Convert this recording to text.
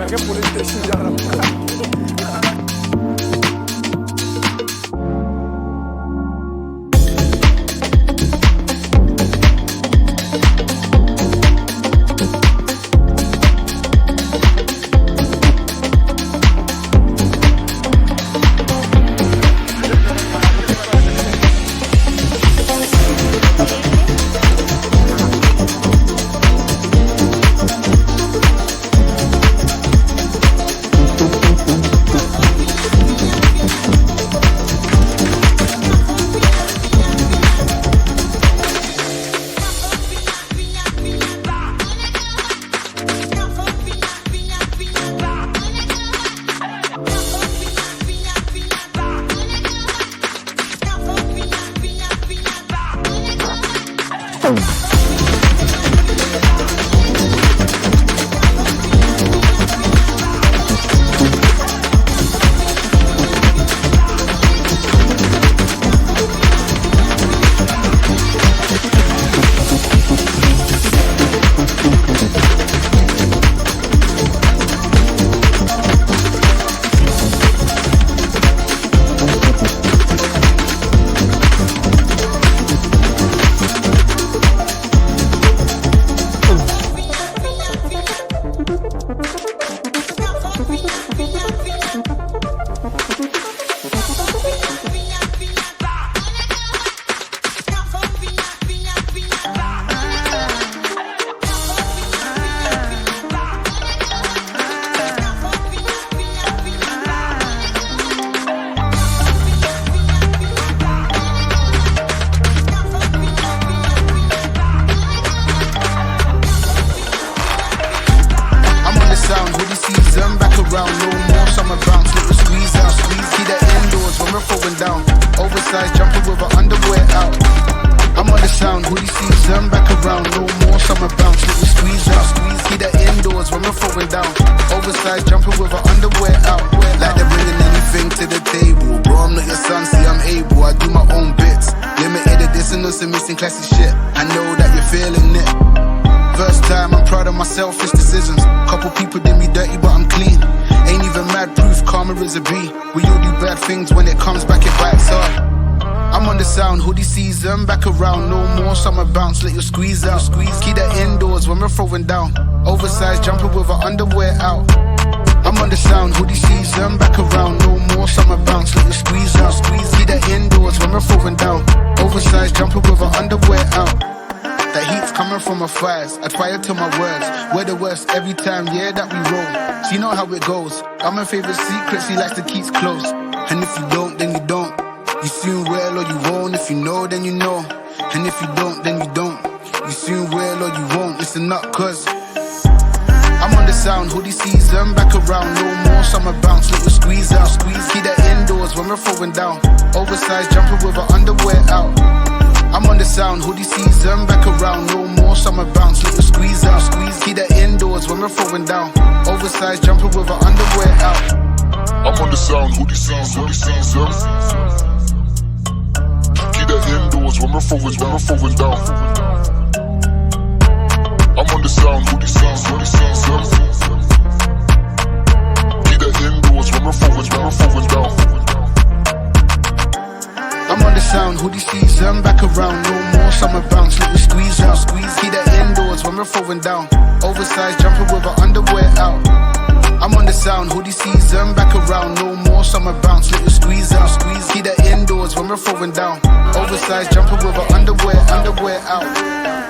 que police station जा रहा हूँ. Oversized jumper with her underwear out. I'm on the sound, hoodie season, back around, no more summer bounce, little squeeze out, squeeze, see the indoors when we're throwing down. Oversized jumper with her underwear out, like they're bringing anything to the table. Bro, I'm not your son, see I'm able, I do my own bits. Limited edition, no some missing classy shit. I know that you're feeling it. First time, I'm proud of my selfish decisions. Couple people did me dirty, but I'm clean. Ain't even mad proof, karma is a B. We all do bad things, when it comes back, it bites up. I'm on the sound, hoodie season, back around, no more summer bounce, let you squeeze out, squeeze, keep that indoors when we're throwing down. Oversized jumper with her underwear out. I'm on the sound, hoodie season, back around, no more summer bounce, let you squeeze out, squeeze, keep that indoors when we're throwing down. Oversized jumper with her underwear out. That heat's coming from my thighs, I try to my words, we're the worst every time, yeah, that we roll. She know how it goes, I'm her favorite secret, she likes to keep close. And if you don't, then you don't. You soon will or you won't, if you know, then you know. And if you don't, then you don't. You soon will or you won't, listen up, cause I'm on the sound, hoodie season, back around, no more summer bounce, little squeeze out, squeeze, keep that indoors when we're throwing down. Oversized jumper with her underwear out. I'm on the sound, hoodie season, back around, no more summer bounce, little squeeze out, squeeze, keep that indoors when we're throwing down. Oversized jumper with her underwear out. I'm on the sound, hoodie season, keep that indoors when we're throwing down. I'm on the sound, hoodie season, keep that indoors when we're throwing down. I'm on the sound, hoodie season, back around, no more summer bounce, little squeeze out, squeeze, keep that indoors when we're throwing down. Oversized jumper with her underwear out. I'm on the sound, hoodie season, back around, no more summer bounce, little squeeze out, squeeze, keep that indoors when we're throwing down. Oversized jumper with her underwear out.